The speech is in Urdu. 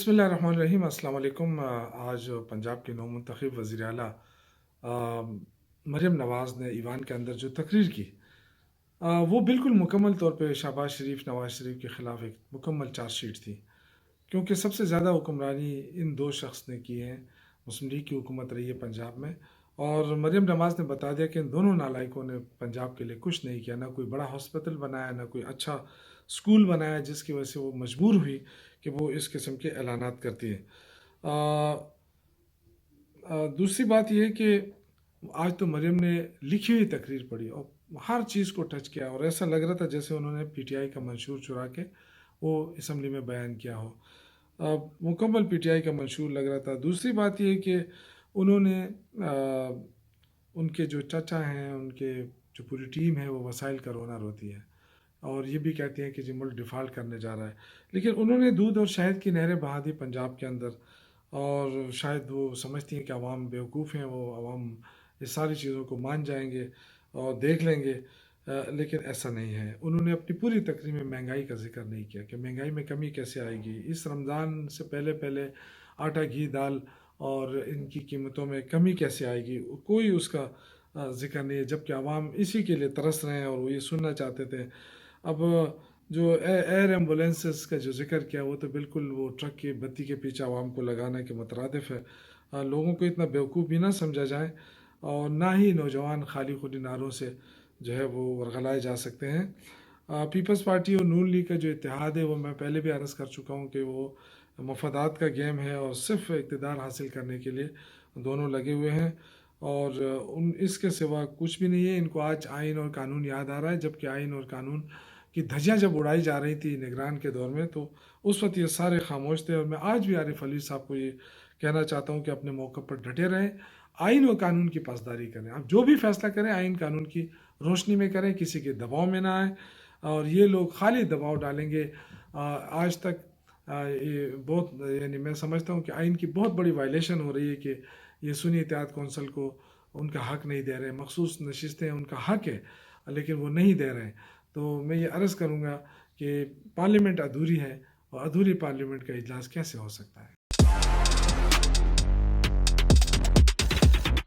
بسم اللہ الرحمن الرحیم، السلام علیکم۔ آج پنجاب کے نو منتخب وزیر اعلیٰ مریم نواز نے ایوان کے اندر جو تقریر کی، وہ بالکل مکمل طور پہ شہباز شریف نواز شریف کے خلاف ایک مکمل چارج شیٹ تھی، کیونکہ سب سے زیادہ حکمرانی ان دو شخص نے کی ہے۔ مسلم لیگ کی حکومت رہی ہے پنجاب میں، اور مریم نواز نے بتا دیا کہ ان دونوں نالائقوں نے پنجاب کے لیے کچھ نہیں کیا، نہ کوئی بڑا ہاسپٹل بنایا، نہ کوئی اچھا اسکول بنایا، جس کی وجہ سے وہ مجبور ہوئی کہ وہ اس قسم کے اعلانات کرتی ہے۔ دوسری بات یہ ہے کہ آج تو مریم نے لکھی ہوئی تقریر پڑھی اور ہر چیز کو ٹچ کیا، اور ایسا لگ رہا تھا جیسے انہوں نے پی ٹی آئی کا منشور چرا کے وہ اسمبلی میں بیان کیا ہو۔ مکمل پی ٹی آئی کا منشور لگ رہا تھا۔ دوسری بات یہ ہے کہ انہوں نے ان کے جو چچا ہیں، ان کے جو پوری ٹیم ہے، وہ وسائل کا رونا روتی ہے، اور یہ بھی کہتے ہیں کہ جی ملک ڈیفالٹ کرنے جا رہا ہے، لیکن انہوں نے دودھ اور شہد کی نہریں بہا دی پنجاب کے اندر، اور شاید وہ سمجھتی ہیں کہ عوام بیوقوف ہیں، وہ عوام اس ساری چیزوں کو مان جائیں گے اور دیکھ لیں گے، لیکن ایسا نہیں ہے۔ انہوں نے اپنی پوری تقریر میں مہنگائی کا ذکر نہیں کیا کہ مہنگائی میں کمی کیسے آئے گی، اس رمضان سے پہلے پہلے آٹا گھی دال اور ان کی قیمتوں میں کمی کیسے آئے گی، کوئی اس کا ذکر نہیں ہے، جبکہ عوام اسی کے لیے ترس رہے ہیں اور وہ یہ سننا چاہتے تھے۔ اب جو ایئر ایمبولینسز کا جو ذکر کیا، وہ تو بالکل وہ ٹرک کی بتی کے پیچھے عوام کو لگانا کے مترادف ہے۔ لوگوں کو اتنا بیوقوف بھی نہ سمجھا جائے، اور نہ ہی نوجوان خالی خودی نعروں سے جو ہے وہ ورغلائے جا سکتے ہیں۔ پیپلز پارٹی اور نون لیگ کا جو اتحاد ہے، وہ میں پہلے بھی عرض کر چکا ہوں کہ وہ مفادات کا گیم ہے، اور صرف اقتدار حاصل کرنے کے لیے دونوں لگے ہوئے ہیں، اور اس کے سوا کچھ بھی نہیں ہے۔ ان کو آج آئین اور قانون یاد آ رہا ہے، جبکہ آئین اور قانون کی دھجیاں جب اڑائی جا رہی تھی نگران کے دور میں، تو اس وقت یہ سارے خاموش تھے، اور میں آج بھی عارف علی صاحب کو یہ کہنا چاہتا ہوں کہ اپنے موقع پر ڈٹے رہیں، آئین اور قانون کی پاسداری کریں، آپ جو بھی فیصلہ کریں آئین قانون کی روشنی میں کریں، کسی کے دباؤ میں نہ آئیں۔ اور یہ لوگ خالی دباؤ ڈالیں گے۔ آج تک یہ بہت، یعنی میں سمجھتا ہوں کہ آئین کی بہت بڑی وائلیشن ہو رہی ہے کہ یہ سنی اتحاد کونسل کو ان کا حق نہیں دے رہے، مخصوص نشستیں ان کا حق ہے لیکن وہ نہیں دے رہے ہیں۔ تو میں یہ عرض کروں گا کہ پارلیمنٹ ادھوری ہے، اور ادھوری پارلیمنٹ کا اجلاس کیسے ہو سکتا ہے؟